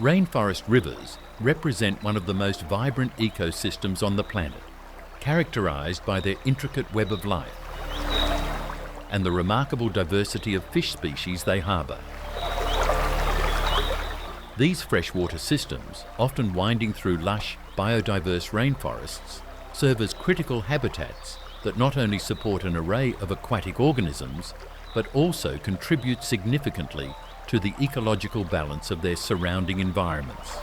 Rainforest rivers represent one of the most vibrant ecosystems on the planet, characterised by their intricate web of life and the remarkable diversity of fish species they harbour. These freshwater systems, often winding through lush, biodiverse rainforests, serve as critical habitats that not only support an array of aquatic organisms, but also contribute significantly to the ecological balance of their surrounding environments.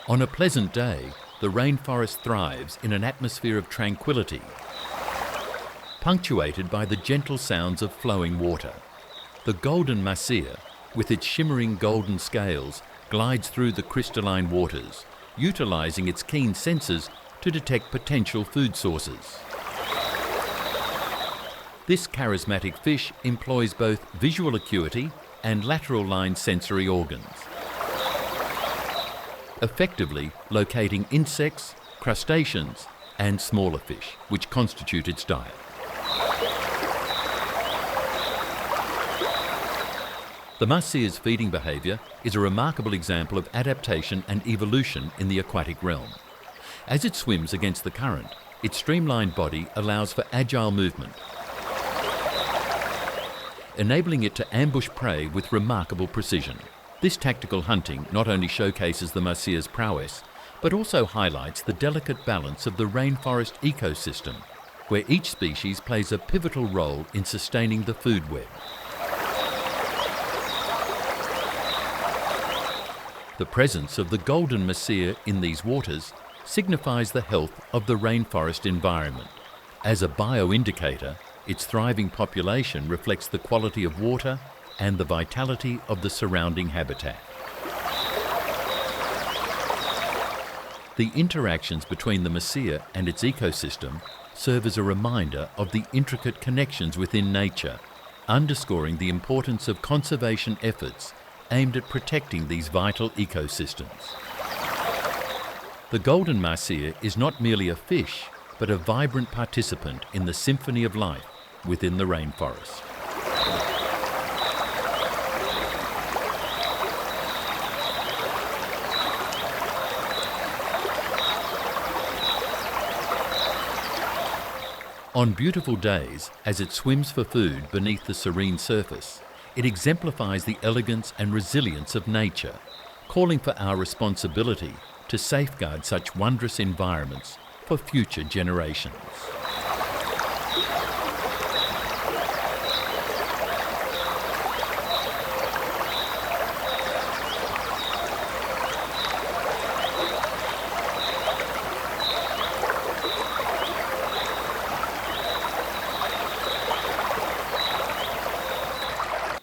On a pleasant day, the rainforest thrives in an atmosphere of tranquility, punctuated by the gentle sounds of flowing water. The golden mahseer, with its shimmering golden scales, glides through the crystalline waters, utilising its keen senses to detect potential food sources. This charismatic fish employs both visual acuity and lateral line sensory organs, effectively locating insects, crustaceans and smaller fish, which constitute its diet. The mahseer's feeding behaviour is a remarkable example of adaptation and evolution in the aquatic realm. As it swims against the current, its streamlined body allows for agile movement, enabling it to ambush prey with remarkable precision. This tactical hunting not only showcases the mahseer's prowess, but also highlights the delicate balance of the rainforest ecosystem, where each species plays a pivotal role in sustaining the food web. The presence of the golden mahseer in these waters signifies the health of the rainforest environment. As a bioindicator, its thriving population reflects the quality of water and the vitality of the surrounding habitat. The interactions between the mahseer and its ecosystem serve as a reminder of the intricate connections within nature, underscoring the importance of conservation efforts aimed at protecting these vital ecosystems. The golden mahseer is not merely a fish, but a vibrant participant in the symphony of life within the rainforest. On beautiful days, as it swims for food beneath the serene surface, it exemplifies the elegance and resilience of nature, calling for our responsibility to safeguard such wondrous environments for future generations.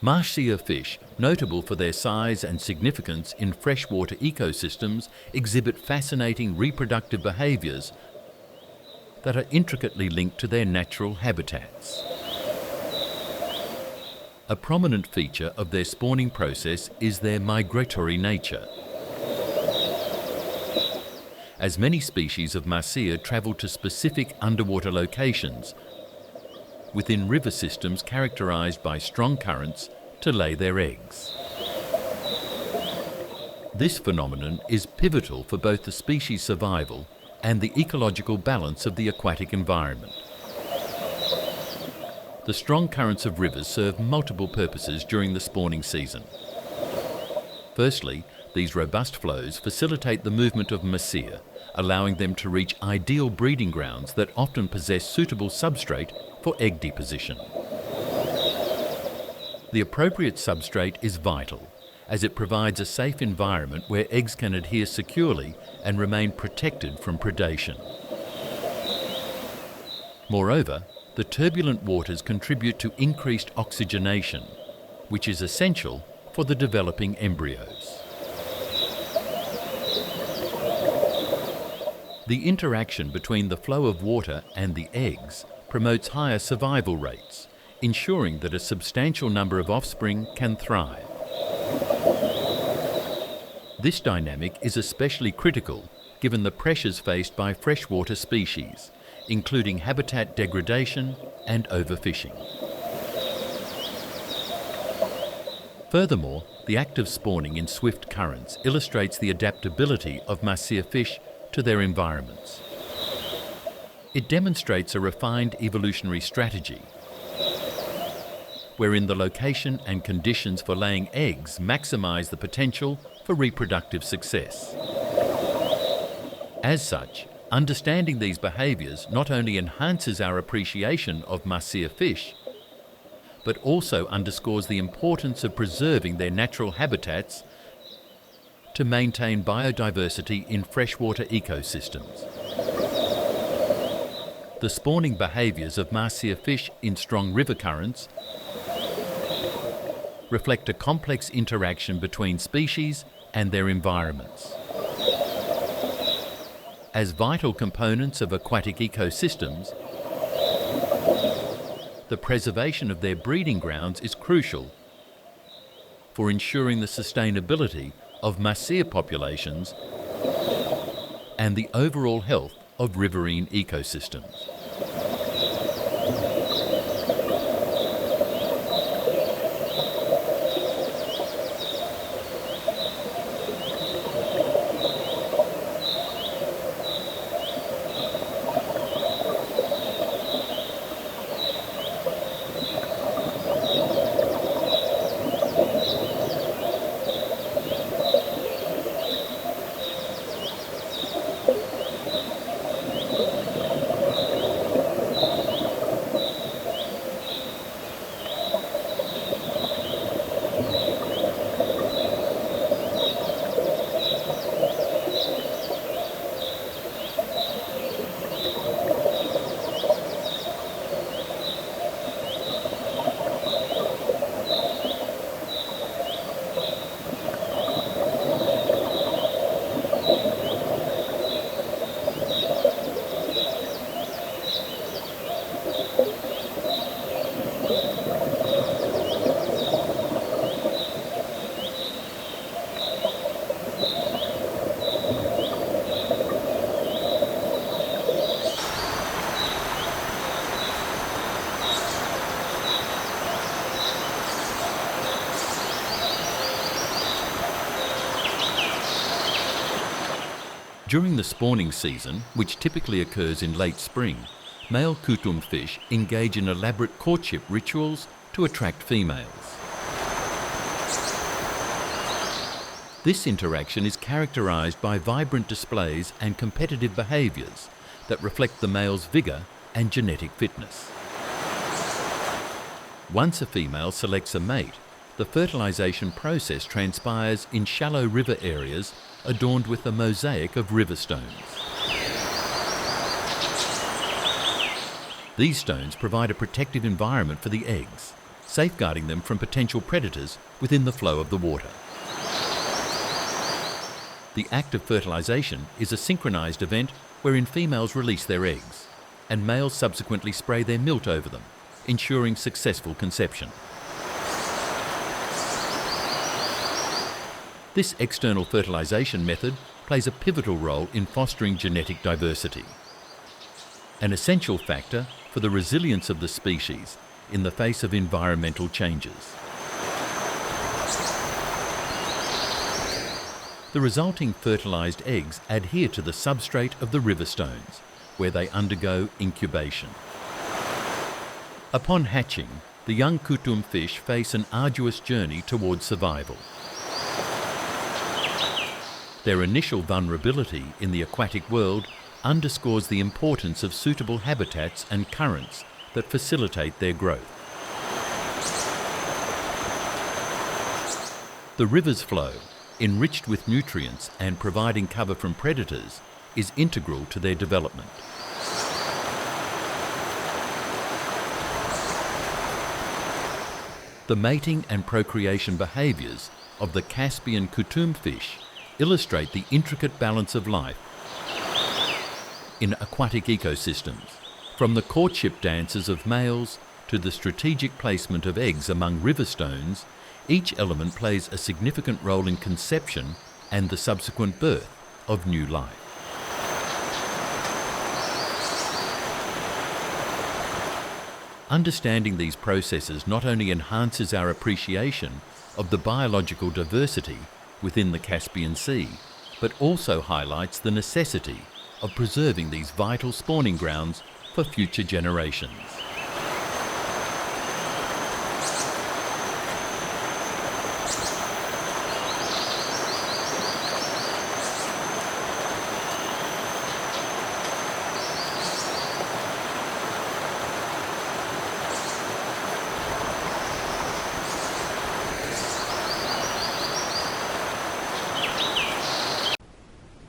Mahseer fish, notable for their size and significance in freshwater ecosystems, exhibit fascinating reproductive behaviours that are intricately linked to their natural habitats. A prominent feature of their spawning process is their migratory nature. As many species of mahseer travel to specific underwater locations within river systems characterised by strong currents to lay their eggs. This phenomenon is pivotal for both the species' survival and the ecological balance of the aquatic environment. The strong currents of rivers serve multiple purposes during the spawning season. Firstly, these robust flows facilitate the movement of mahseer, allowing them to reach ideal breeding grounds that often possess suitable substrate for egg deposition. The appropriate substrate is vital, as it provides a safe environment where eggs can adhere securely and remain protected from predation. Moreover, the turbulent waters contribute to increased oxygenation, which is essential for the developing embryos. The interaction between the flow of water and the eggs promotes higher survival rates, ensuring that a substantial number of offspring can thrive. This dynamic is especially critical given the pressures faced by freshwater species, including habitat degradation and overfishing. Furthermore, the act of spawning in swift currents illustrates the adaptability of marcia fish to their environments. It demonstrates a refined evolutionary strategy, wherein the location and conditions for laying eggs maximize the potential for reproductive success. As such, understanding these behaviors not only enhances our appreciation of marcia fish, but also underscores the importance of preserving their natural habitats to maintain biodiversity in freshwater ecosystems. The spawning behaviors of marcia fish in strong river currents reflect a complex interaction between species and their environments. As vital components of aquatic ecosystems, the preservation of their breeding grounds is crucial for ensuring the sustainability of marcia populations and the overall health of riverine ecosystems. During the spawning season, which typically occurs in late spring, male kutum fish engage in elaborate courtship rituals to attract females. This interaction is characterized by vibrant displays and competitive behaviors that reflect the male's vigor and genetic fitness. Once a female selects a mate, the fertilization process transpires in shallow river areas adorned with a mosaic of river stones. These stones provide a protective environment for the eggs, safeguarding them from potential predators within the flow of the water. The act of fertilization is a synchronized event wherein females release their eggs, and males subsequently spray their milt over them, ensuring successful conception. This external fertilization method plays a pivotal role in fostering genetic diversity, an essential factor for the resilience of the species in the face of environmental changes. The resulting fertilized eggs adhere to the substrate of the river stones, where they undergo incubation. Upon hatching, the young kutum fish face an arduous journey towards survival. Their initial vulnerability in the aquatic world underscores the importance of suitable habitats and currents that facilitate their growth. The river's flow, enriched with nutrients and providing cover from predators, is integral to their development. The mating and procreation behaviours of the Caspian kutum fish illustrate the intricate balance of life in aquatic ecosystems, from the courtship dances of males to the strategic placement of eggs among river stones. Each element plays a significant role in conception and the subsequent birth of new life. Understanding these processes not only enhances our appreciation of the biological diversity within the Caspian Sea, but also highlights the necessity of preserving these vital spawning grounds for future generations.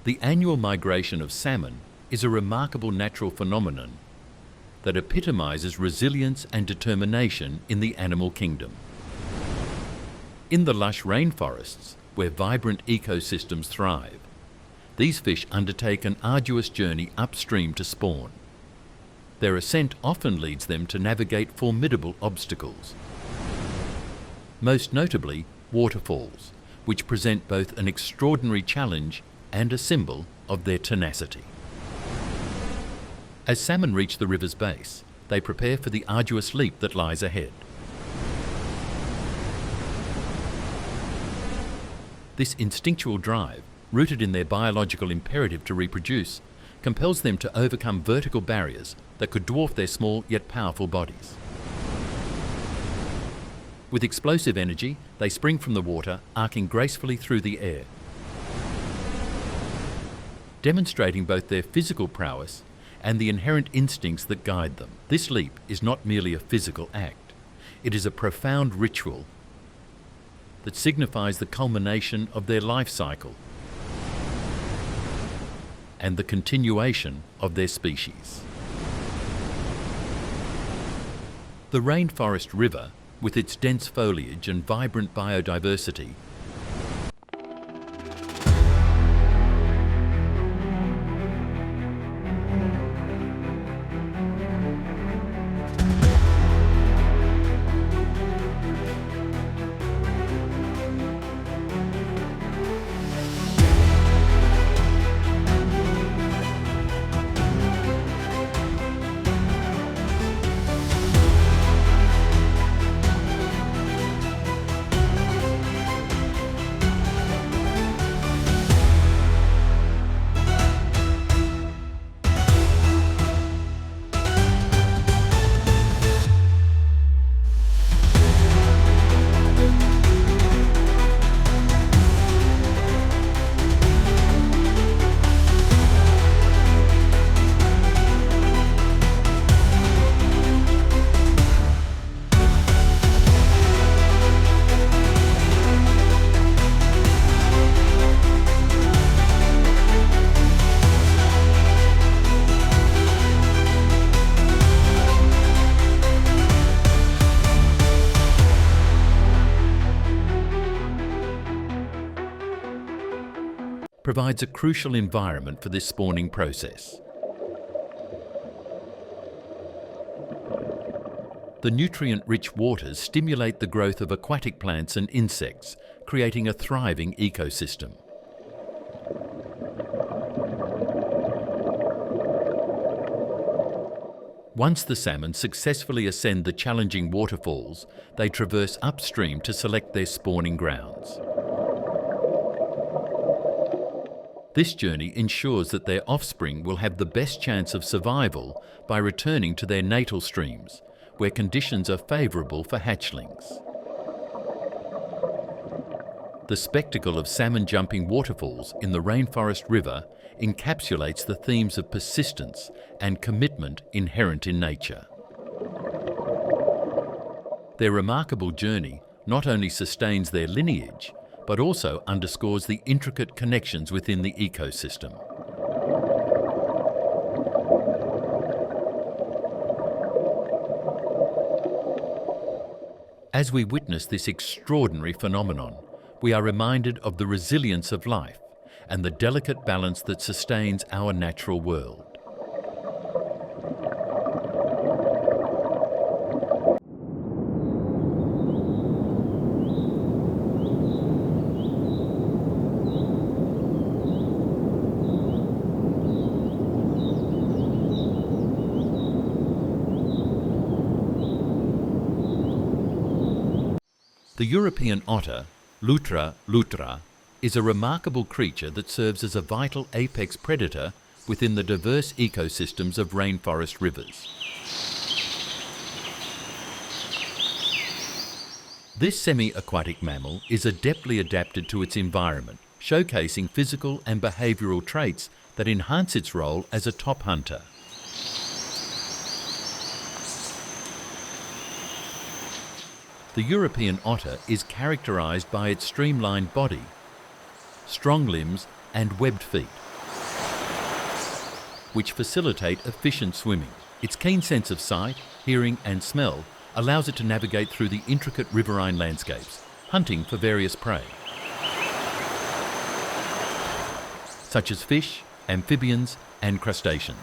The annual migration of salmon is a remarkable natural phenomenon that epitomizes resilience and determination in the animal kingdom. In the lush rainforests, where vibrant ecosystems thrive, these fish undertake an arduous journey upstream to spawn. Their ascent often leads them to navigate formidable obstacles, most notably waterfalls, which present both an extraordinary challenge and a symbol of their tenacity. As salmon reach the river's base, they prepare for the arduous leap that lies ahead. This instinctual drive, rooted in their biological imperative to reproduce, compels them to overcome vertical barriers that could dwarf their small yet powerful bodies. With explosive energy, they spring from the water, arcing gracefully through the air. Demonstrating both their physical prowess and the inherent instincts that guide them. This leap is not merely a physical act. It is a profound ritual that signifies the culmination of their life cycle and the continuation of their species. The Rainforest River, with its dense foliage and vibrant biodiversity, provides a crucial environment for this spawning process. The nutrient-rich waters stimulate the growth of aquatic plants and insects, creating a thriving ecosystem. Once the salmon successfully ascend the challenging waterfalls, they traverse upstream to select their spawning grounds. This journey ensures that their offspring will have the best chance of survival by returning to their natal streams, where conditions are favourable for hatchlings. The spectacle of salmon jumping waterfalls in the Rainforest River encapsulates the themes of persistence and commitment inherent in nature. Their remarkable journey not only sustains their lineage, but also underscores the intricate connections within the ecosystem. As we witness this extraordinary phenomenon, we are reminded of the resilience of life and the delicate balance that sustains our natural world. The European otter, Lutra lutra, is a remarkable creature that serves as a vital apex predator within the diverse ecosystems of rainforest rivers. This semi-aquatic mammal is adeptly adapted to its environment, showcasing physical and behavioural traits that enhance its role as a top hunter. The European otter is characterised by its streamlined body, strong limbs and webbed feet, which facilitate efficient swimming. Its keen sense of sight, hearing and smell allows it to navigate through the intricate riverine landscapes, hunting for various prey, such as fish, amphibians and crustaceans.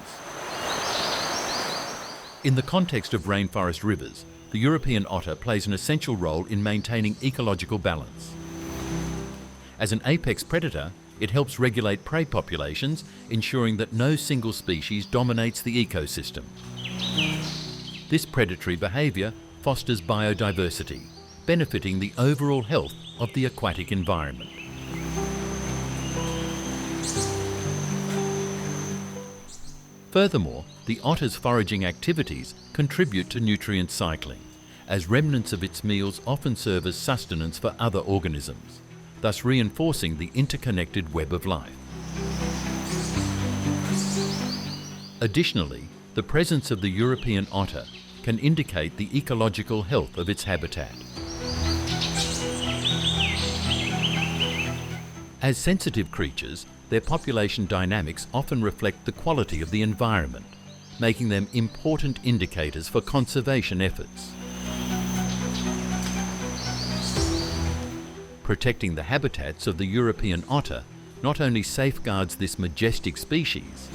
In the context of rainforest rivers, the European otter plays an essential role in maintaining ecological balance. As an apex predator, it helps regulate prey populations, ensuring that no single species dominates the ecosystem. This predatory behaviour fosters biodiversity, benefiting the overall health of the aquatic environment. Furthermore, the otter's foraging activities contribute to nutrient cycling, as remnants of its meals often serve as sustenance for other organisms, thus reinforcing the interconnected web of life. Additionally, the presence of the European otter can indicate the ecological health of its habitat. As sensitive creatures, their population dynamics often reflect the quality of the environment, making them important indicators for conservation efforts. Protecting the habitats of the European otter not only safeguards this majestic species,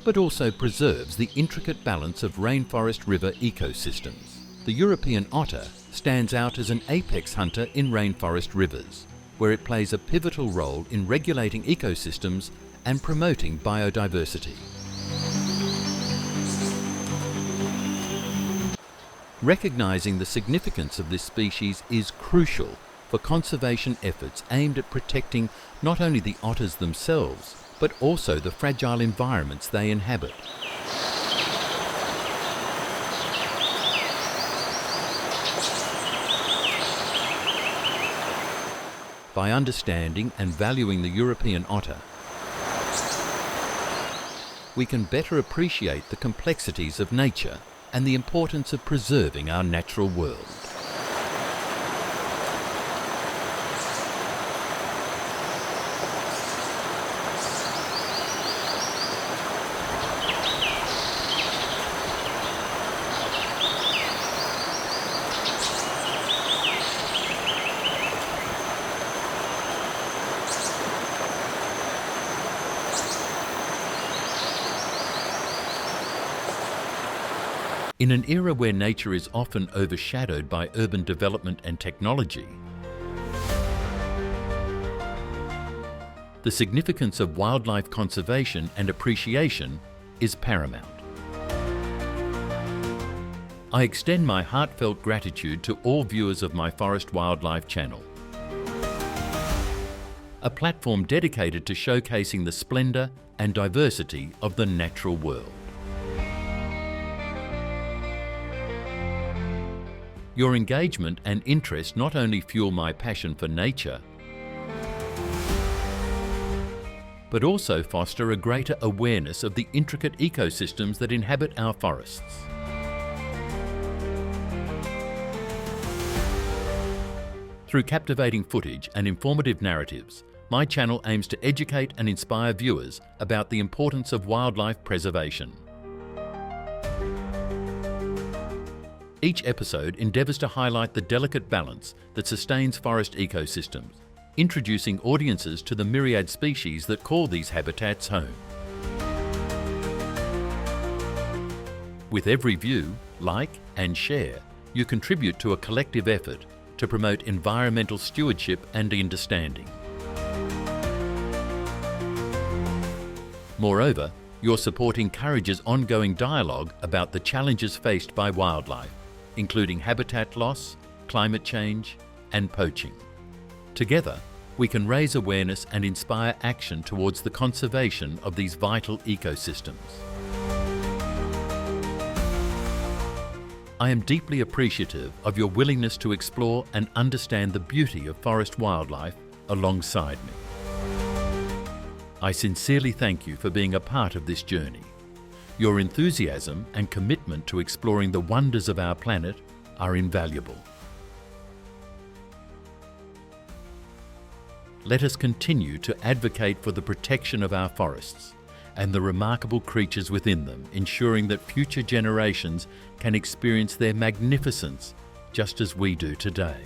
but also preserves the intricate balance of rainforest river ecosystems. The European otter stands out as an apex hunter in rainforest rivers, where it plays a pivotal role in regulating ecosystems and promoting biodiversity. Recognizing the significance of this species is crucial for conservation efforts aimed at protecting not only the otters themselves, but also the fragile environments they inhabit. By understanding and valuing the European otter, we can better appreciate the complexities of nature and the importance of preserving our natural world. In an era where nature is often overshadowed by urban development and technology, the significance of wildlife conservation and appreciation is paramount. I extend my heartfelt gratitude to all viewers of my Forest Wildlife channel, a platform dedicated to showcasing the splendour and diversity of the natural world. Your engagement and interest not only fuel my passion for nature, but also foster a greater awareness of the intricate ecosystems that inhabit our forests. Through captivating footage and informative narratives, my channel aims to educate and inspire viewers about the importance of wildlife preservation. Each episode endeavours to highlight the delicate balance that sustains forest ecosystems, introducing audiences to the myriad species that call these habitats home. With every view, like and share, you contribute to a collective effort to promote environmental stewardship and understanding. Moreover, your support encourages ongoing dialogue about the challenges faced by wildlife, including habitat loss, climate change, and poaching. Together, we can raise awareness and inspire action towards the conservation of these vital ecosystems. I am deeply appreciative of your willingness to explore and understand the beauty of forest wildlife alongside me. I sincerely thank you for being a part of this journey. Your enthusiasm and commitment to exploring the wonders of our planet are invaluable. Let us continue to advocate for the protection of our forests and the remarkable creatures within them, ensuring that future generations can experience their magnificence just as we do today.